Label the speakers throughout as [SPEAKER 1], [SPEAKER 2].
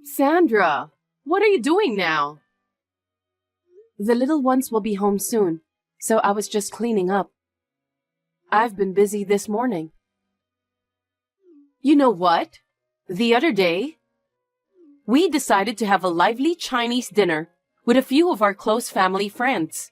[SPEAKER 1] Sandra, what are you doing now? The little ones will be home soon, so I was just cleaning up. I've been busy this morning. You know what? The other day, we decided to have a lively Chinese dinner with a few of our close family friends.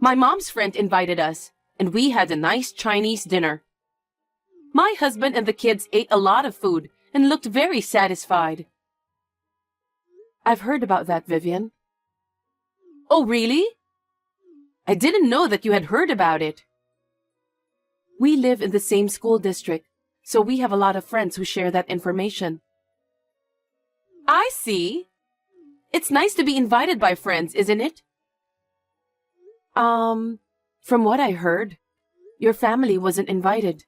[SPEAKER 1] My mom's friend invited us, and we had a nice Chinese dinner. My husband and the kids ate a lot of food and looked very satisfied. I've heard about that, Vivian. Oh, really? I didn't know that you had heard about it. We live in the same school district, so we have a lot of friends who share that information. I see. It's nice to be invited by friends, isn't it? From what I heard, your family wasn't invited.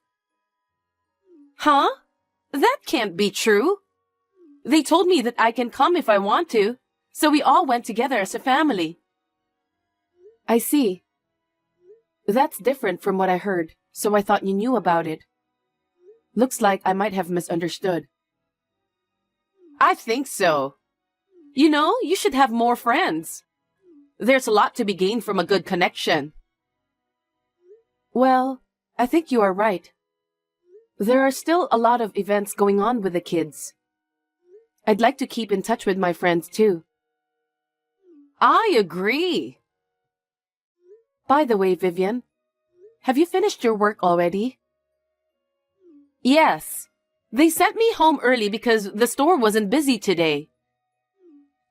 [SPEAKER 1] Huh? That can't be true. They told me that I can come if I want to, so we all went together as a family. I see. That's different from what I heard, so I thought you knew about it. Looks like I might have misunderstood. I think so. You know, you should have more friends. There's a lot to be gained from a good connection. Well, I think you are right. There are still a lot of events going on with the kids. I'd like to keep in touch with my friends too. I agree. By the way, Vivian, have you finished your work already? Yes. They sent me home early because the store wasn't busy today.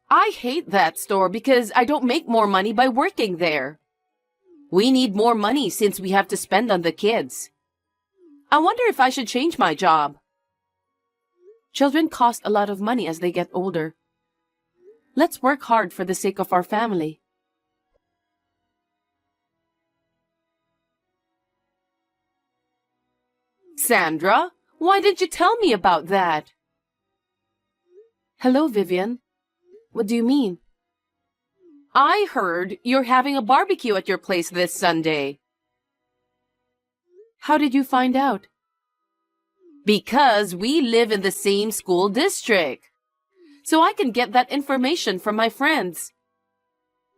[SPEAKER 1] I hate that store because I don't make more money by working there. We need more money since we have to spend on the kids. I wonder if I should change my job. Children cost a lot of money as they get older. Let's work hard for the sake of our family. Sandra, why didn't you tell me about that? Hello, Vivian. What do you mean? I heard you're having a barbecue at your place this Sunday. How did you find out? Because we live in the same school district. So I can get that information from my friends.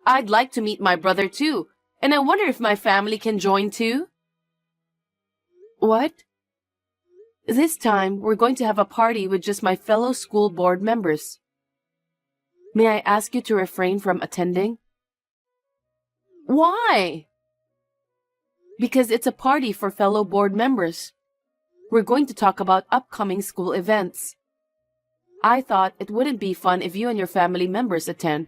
[SPEAKER 1] I'd like to meet my brother too, and I wonder if my family can join too. What? This time, we're going to have a party with just my fellow school board members. May I ask you to refrain from attending? Why? Because it's a party for fellow board members. We're going to talk about upcoming school events. I thought it wouldn't be fun if you and your family members attend.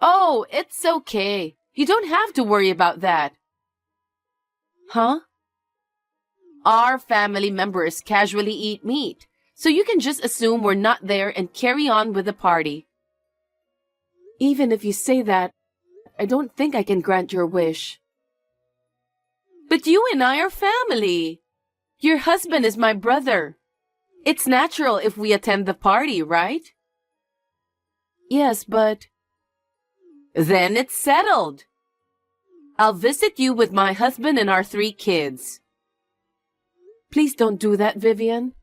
[SPEAKER 1] Oh, it's okay. You don't have to worry about that. Huh? Our family members casually eat meat, so you can just assume we're not there and carry on with the party. Even if you say that, I don't think I can grant your wish. But you and I are family. Your husband is my brother. It's natural if we attend the party, right? Yes, but... Then it's settled. I'll visit you with my husband and our 3 kids. Please don't do that, Vivian.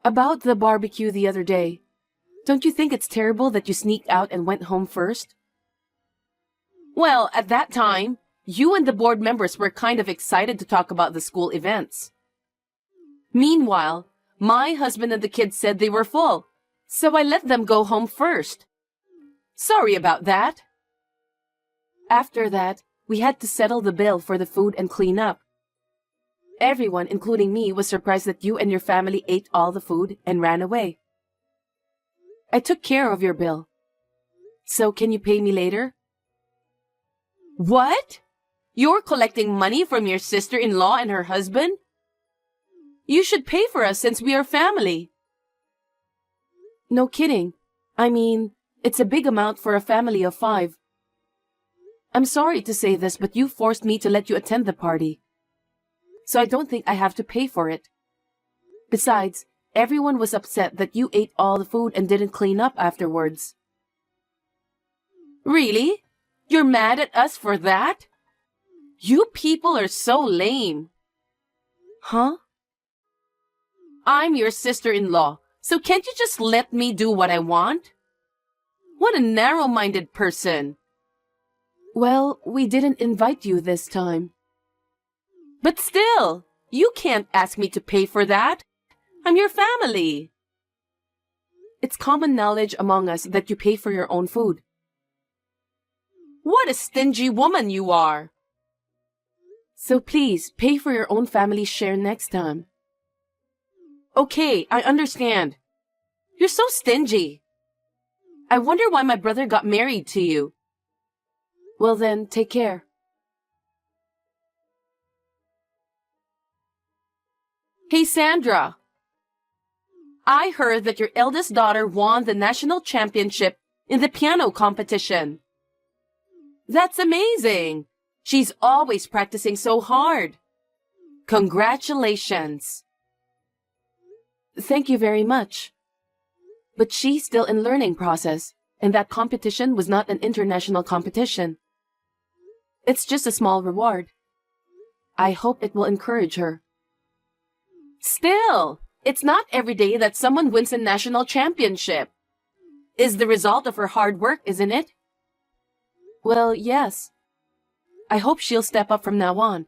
[SPEAKER 1] About the barbecue the other day, don't you think it's terrible that you sneaked out and went home first? Well, at that time, you and the board members were kind of excited to talk about the school events. Meanwhile, my husband and the kids said they were full, so I let them go home first. Sorry about that. After that, we had to settle the bill for the food and clean up. Everyone, including me, was surprised that you and your family ate all the food and ran away. I took care of your bill. So can you pay me later? What? You're collecting money from your sister-in-law and her husband? You should pay for us since we are family. No kidding. I mean, it's a big amount for a family of 5. I'm sorry to say this, but you forced me to let you attend the party. So I don't think I have to pay for it. Besides, everyone was upset that you ate all the food and didn't clean up afterwards. Really? You're mad at us for that? You people are so lame. Huh? I'm your sister-in-law, so can't you just let me do what I want? What a narrow-minded person. Well, we didn't invite you this time. But still, you can't ask me to pay for that. I'm your family. It's common knowledge among us that you pay for your own food. What a stingy woman you are. So please, pay for your own family's share next time. Okay, I understand. You're so stingy. I wonder why my brother got married to you. Well then, take care. Hey Sandra, I heard that your eldest daughter won the national championship in the piano competition. That's amazing. She's always practicing so hard. Congratulations. Thank you very much. But she's still in learning process, and that competition was not an international competition. It's just a small reward. I hope it will encourage her. Still, it's not every day that someone wins a national championship. Is the result of her hard work, isn't it? Well, yes. I hope she'll step up from now on.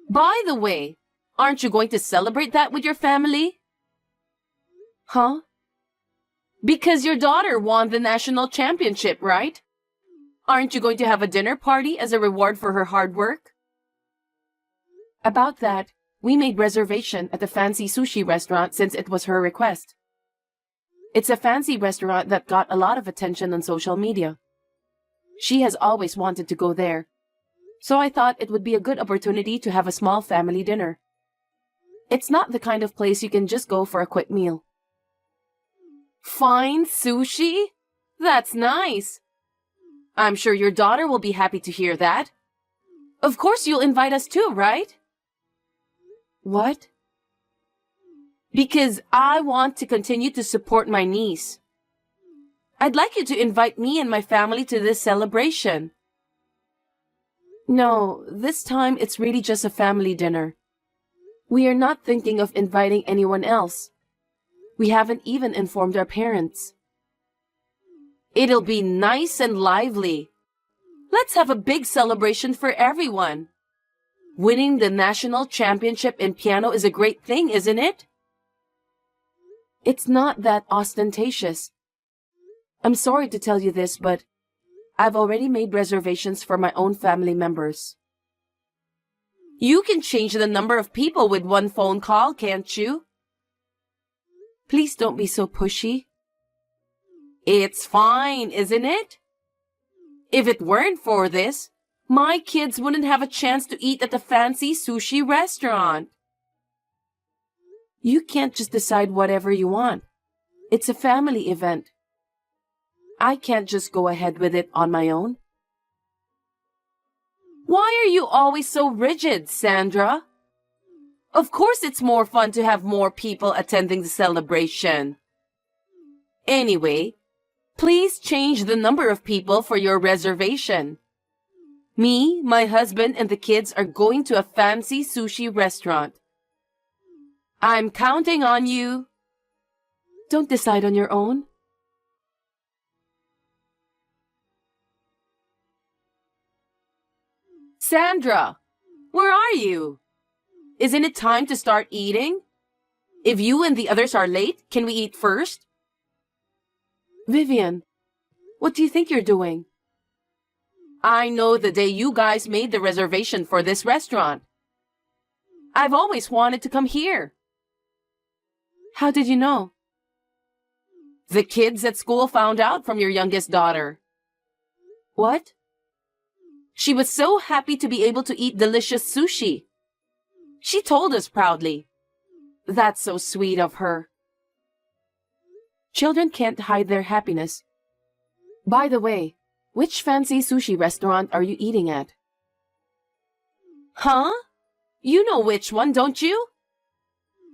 [SPEAKER 1] By the way, aren't you going to celebrate that with your family? Huh? Because your daughter won the national championship, right? Aren't you going to have a dinner party as a reward for her hard work? About that, we made reservation at a fancy sushi restaurant since it was her request. It's a fancy restaurant that got a lot of attention on social media. She has always wanted to go there, so I thought it would be a good opportunity to have a small family dinner. It's not the kind of place you can just go for a quick meal. Fine sushi? That's nice. I'm sure your daughter will be happy to hear that. Of course you'll invite us too, right? What? Because I want to continue to support my niece. I'd like you to invite me and my family to this celebration. No, this time it's really just a family dinner. We are not thinking of inviting anyone else. We haven't even informed our parents. It'll be nice and lively. Let's have a big celebration for everyone. Winning the national championship in piano is a great thing, isn't it? It's not that ostentatious. I'm sorry to tell you this, but I've already made reservations for my own family members. You can change the number of people with one phone call, can't you? Please don't be so pushy. It's fine, isn't it? If it weren't for this, my kids wouldn't have a chance to eat at a fancy sushi restaurant. You can't just decide whatever you want. It's a family event. I can't just go ahead with it on my own. Why are you always so rigid, Sandra? Of course it's more fun to have more people attending the celebration. Anyway, please change the number of people for your reservation. Me, my husband, and the kids are going to a fancy sushi restaurant. I'm counting on you. Don't decide on your own. Sandra, where are you? Isn't it time to start eating? If you and the others are late, can we eat first? Vivian, what do you think you're doing? I know the day you guys made the reservation for this restaurant. I've always wanted to come here. How did you know? The kids at school found out from your youngest daughter. What? She was so happy to be able to eat delicious sushi. She told us proudly. That's so sweet of her. Children can't hide their happiness. By the way, which fancy sushi restaurant are you eating at? Huh? You know which one, don't you?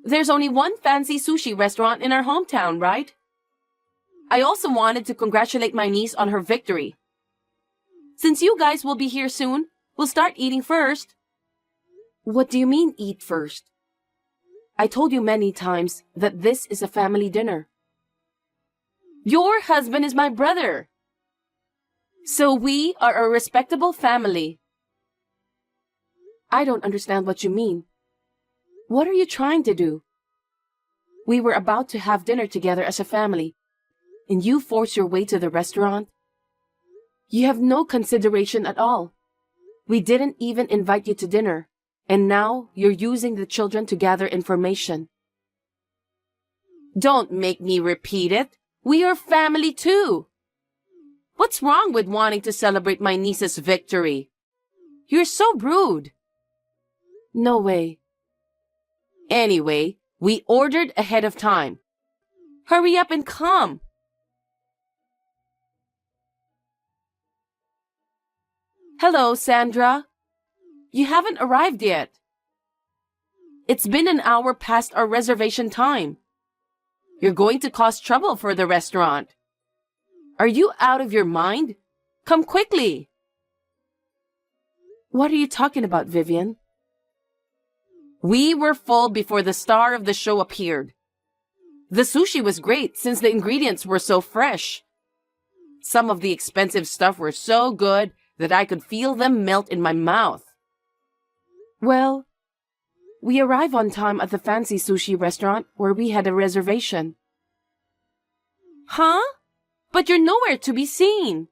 [SPEAKER 1] There's only one fancy sushi restaurant in our hometown, right? I also wanted to congratulate my niece on her victory. Since you guys will be here soon, we'll start eating first. What do you mean, eat first? I told you many times that this is a family dinner. Your husband is my brother. So we are a respectable family. I don't understand what you mean. What are you trying to do? We were about to have dinner together as a family, and you force your way to the restaurant? You have no consideration at all. We didn't even invite you to dinner, and now you're using the children to gather information. Don't make me repeat it. We are family too. What's wrong with wanting to celebrate my niece's victory? You're so rude. No way. Anyway, we ordered ahead of time. Hurry up and come. Hello, Sandra. You haven't arrived yet. It's been an hour past our reservation time. You're going to cause trouble for the restaurant. Are you out of your mind? Come quickly. What are you talking about, Vivian? We were full before the star of the show appeared. The sushi was great since the ingredients were so fresh. Some of the expensive stuff were so good that I could feel them melt in my mouth. Well, we arrived on time at the fancy sushi restaurant where we had a reservation. Huh? But you're nowhere to be seen.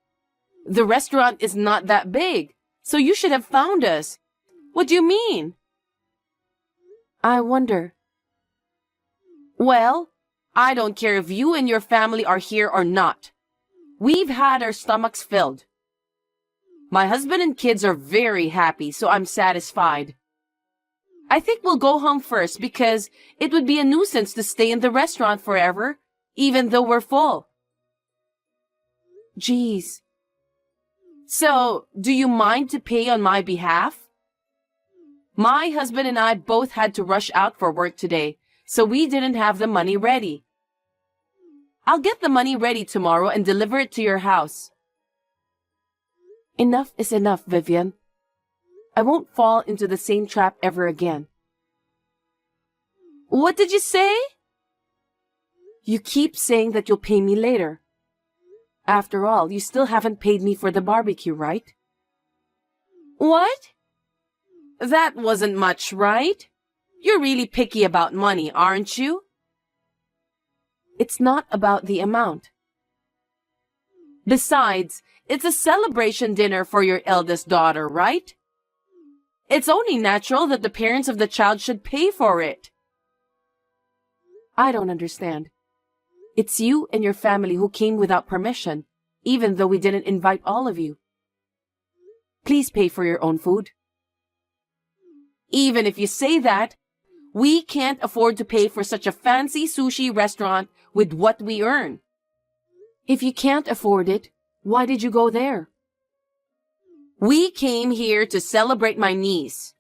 [SPEAKER 1] The restaurant is not that big, so you should have found us. What do you mean? I wonder. Well, I don't care if you and your family are here or not. We've had our stomachs filled. My husband and kids are very happy, so I'm satisfied. I think we'll go home first because it would be a nuisance to stay in the restaurant forever, even though we're full. Geez. So, do you mind to pay on my behalf? My husband and I both had to rush out for work today, so we didn't have the money ready. I'll get the money ready tomorrow and deliver it to your house. Enough is enough, Vivian. I won't fall into the same trap ever again. What did you say? You keep saying that you'll pay me later. After all, you still haven't paid me for the barbecue, right? What? That wasn't much, right? You're really picky about money, aren't you? It's not about the amount. Besides, it's a celebration dinner for your eldest daughter, right? It's only natural that the parents of the child should pay for it. I don't understand. It's you and your family who came without permission, even though we didn't invite all of you. Please pay for your own food. Even if you say that, we can't afford to pay for such a fancy sushi restaurant with what we earn. If you can't afford it, why did you go there? We came here to celebrate my niece.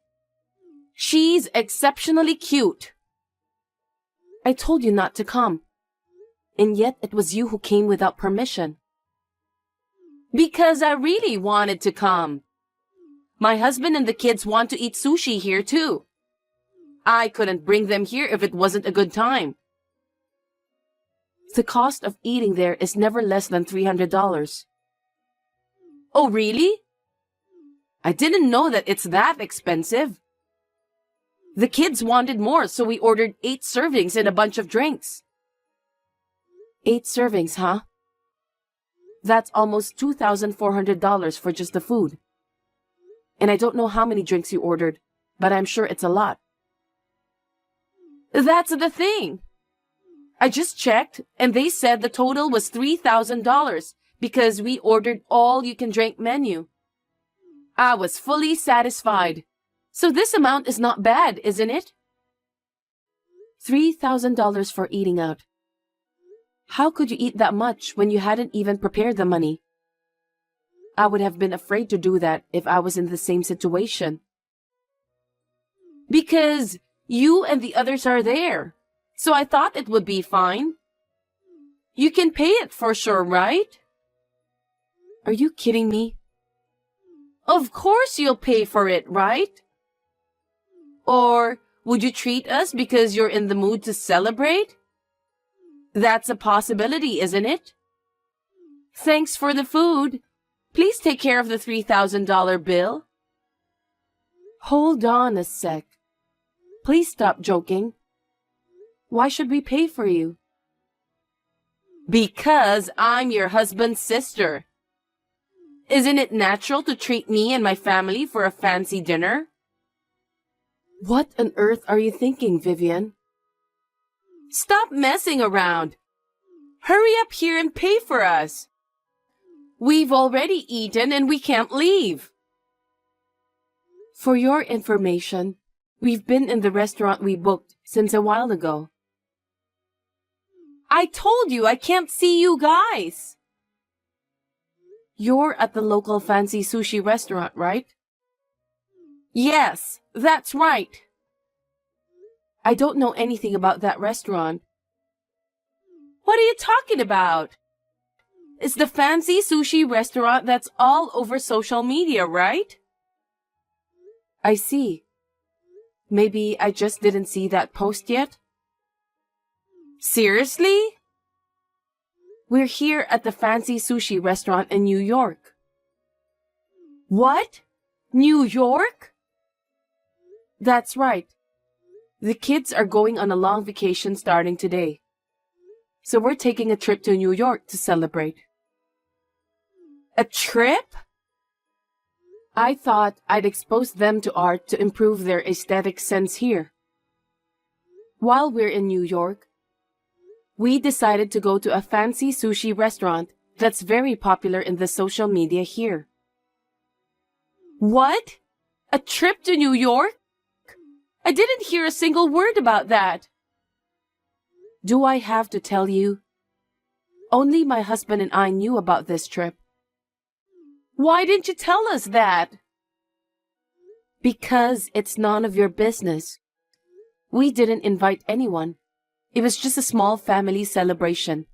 [SPEAKER 1] She's exceptionally cute. I told you not to come. And yet it was you who came without permission. Because I really wanted to come. My husband and the kids want to eat sushi here too. I couldn't bring them here if it wasn't a good time. The cost of eating there is never less than $300. Oh, really? I didn't know that it's that expensive. The kids wanted more, so we ordered 8 servings and a bunch of drinks. 8 servings, huh? That's almost $2,400 for just the food. And I don't know how many drinks you ordered, but I'm sure it's a lot. That's the thing. I just checked, and they said the total was $3,000 because we ordered all-you-can-drink menu. I was fully satisfied. So this amount is not bad, isn't it? $3,000 for eating out. How could you eat that much when you hadn't even prepared the money? I would have been afraid to do that if I was in the same situation. Because you and the others are there, so I thought it would be fine. You can pay it for sure, right? Are you kidding me? Of course you'll pay for it, right? Or would you treat us because you're in the mood to celebrate? That's a possibility, isn't it? Thanks for the food. Please take care of the $3,000 bill. Hold on a sec. Please stop joking. Why should we pay for you? Because I'm your husband's sister. Isn't it natural to treat me and my family for a fancy dinner? What on earth are you thinking, Vivian? Stop messing around. Hurry up here and pay for us. We've already eaten and we can't leave. For your information, we've been in the restaurant we booked since a while ago. I told you I can't see you guys. You're at the local fancy sushi restaurant, right? Yes, that's right. I don't know anything about that restaurant. What are you talking about? It's the fancy sushi restaurant that's all over social media, right? I see. Maybe I just didn't see that post yet? Seriously? We're here at the fancy sushi restaurant in New York. What? New York? That's right. The kids are going on a long vacation starting today. So we're taking a trip to New York to celebrate. A trip? I thought I'd expose them to art to improve their aesthetic sense here. While we're in New York, we decided to go to a fancy sushi restaurant that's very popular in the social media here. What? A trip to New York? I didn't hear a single word about that. Do I have to tell you? Only my husband and I knew about this trip. Why didn't you tell us that? Because it's none of your business. We didn't invite anyone. It was just a small family celebration.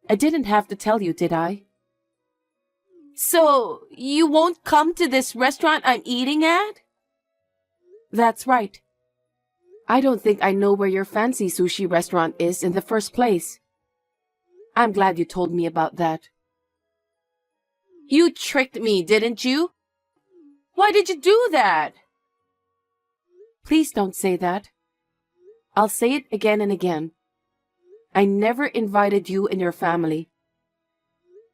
[SPEAKER 1] I didn't have to tell you, did I? So, you won't come to this restaurant I'm eating at? That's right. I don't think I know where your fancy sushi restaurant is in the first place. I'm glad you told me about that. You tricked me, didn't you? Why did you do that? Please don't say that. I'll say it again and again. I never invited you and your family.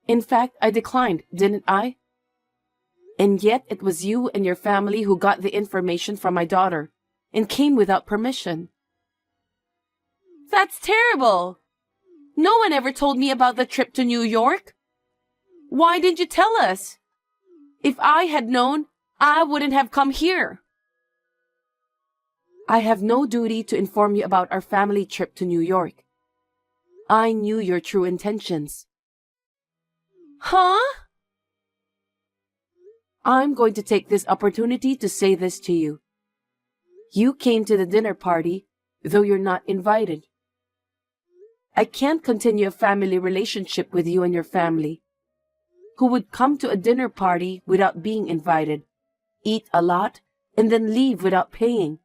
[SPEAKER 1] In fact, I declined, didn't I? And yet it was you and your family who got the information from my daughter and came without permission. That's terrible. No one ever told me about the trip to New York. Why didn't you tell us? If I had known, I wouldn't have come here. I have no duty to inform you about our family trip to New York. I knew your true intentions. Huh? I'm going to take this opportunity to say this to you. You came to the dinner party, though you're not invited. I can't continue a family relationship with you and your family, who would come to a dinner party without being invited, eat a lot, and then leave without paying.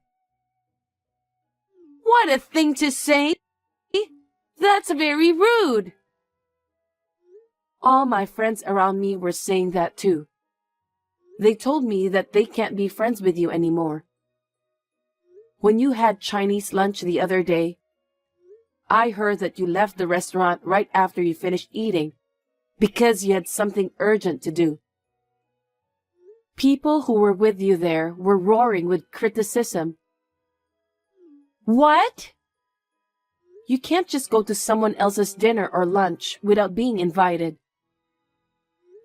[SPEAKER 1] What a thing to say! That's very rude. All my friends around me were saying that too. They told me that they can't be friends with you anymore. When you had Chinese lunch the other day, I heard that you left the restaurant right after you finished eating because you had something urgent to do. People who were with you there were roaring with criticism. What? You can't just go to someone else's dinner or lunch without being invited.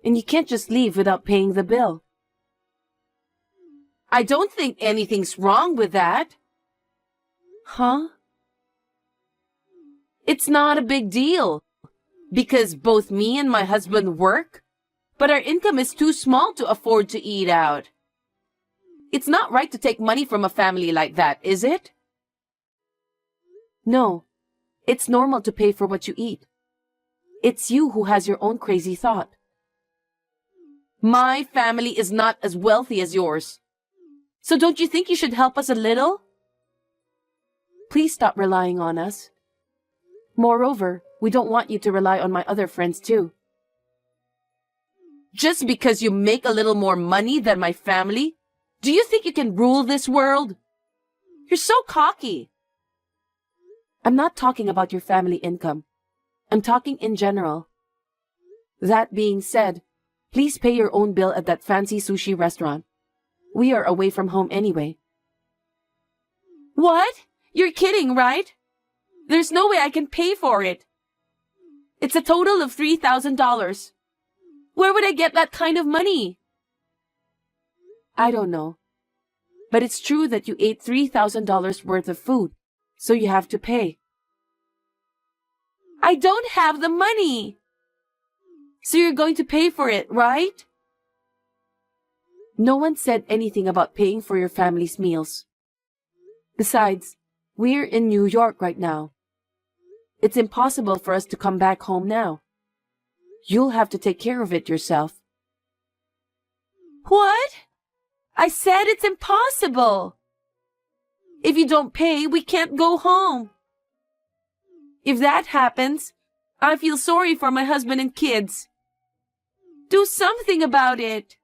[SPEAKER 1] And you can't just leave without paying the bill. I don't think anything's wrong with that. Huh? It's not a big deal, because both me and my husband work, but our income is too small to afford to eat out. It's not right to take money from a family like that, is it? No, it's normal to pay for what you eat. It's you who has your own crazy thought. My family is not as wealthy as yours. So don't you think you should help us a little? Please stop relying on us. Moreover, we don't want you to rely on my other friends too. Just because you make a little more money than my family? Do you think you can rule this world? You're so cocky. I'm not talking about your family income. I'm talking in general. That being said, please pay your own bill at that fancy sushi restaurant. We are away from home anyway. What? You're kidding, right? There's no way I can pay for it. It's a total of $3,000. Where would I get that kind of money? I don't know. But it's true that you ate $3,000 worth of food, so you have to pay. I don't have the money. So you're going to pay for it, right? No one said anything about paying for your family's meals. Besides, we're in New York right now. It's impossible for us to come back home now. You'll have to take care of it yourself. What? I said it's impossible. If you don't pay, we can't go home. If that happens, I feel sorry for my husband and kids. Do something about it.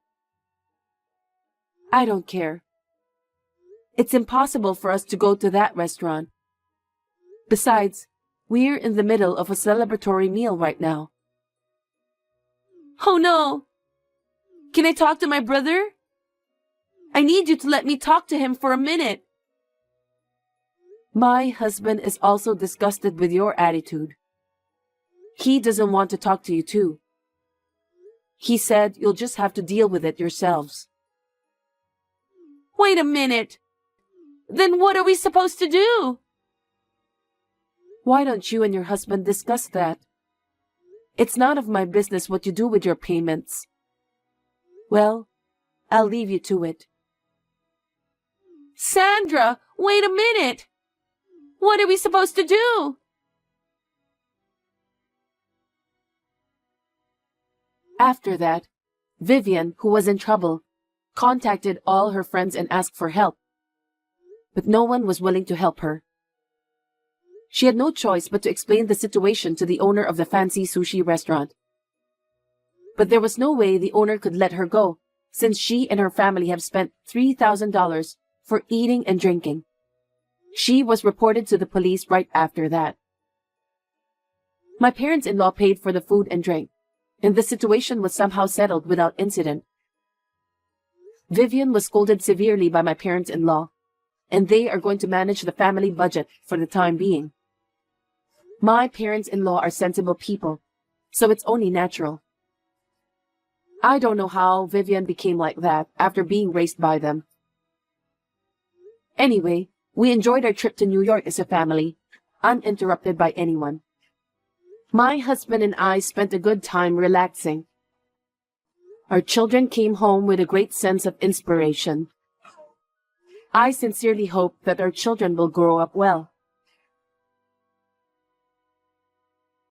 [SPEAKER 1] I don't care. It's impossible for us to go to that restaurant. Besides, we're in the middle of a celebratory meal right now. Oh no! Can I talk to my brother? I need you to let me talk to him for a minute. My husband is also disgusted with your attitude. He doesn't want to talk to you too. He said you'll just have to deal with it yourselves. Wait a minute. Then what are we supposed to do? Why don't you and your husband discuss that? It's none of my business what you do with your payments. Well, I'll leave you to it. Sandra, wait a minute. What are we supposed to do? After that, Vivian, who was in trouble, contacted all her friends and asked for help. But no one was willing to help her. She had no choice but to explain the situation to the owner of the fancy sushi restaurant. But there was no way the owner could let her go, since she and her family have spent $3,000 for eating and drinking. She was reported to the police right after that. My parents-in-law paid for the food and drink, and the situation was somehow settled without incident. Vivian was scolded severely by my parents-in-law, and they are going to manage the family budget for the time being. My parents-in-law are sensible people, so it's only natural. I don't know how Vivian became like that after being raised by them. Anyway, we enjoyed our trip to New York as a family, uninterrupted by anyone. My husband and I spent a good time relaxing. Our children came home with a great sense of inspiration. I sincerely hope that our children will grow up well.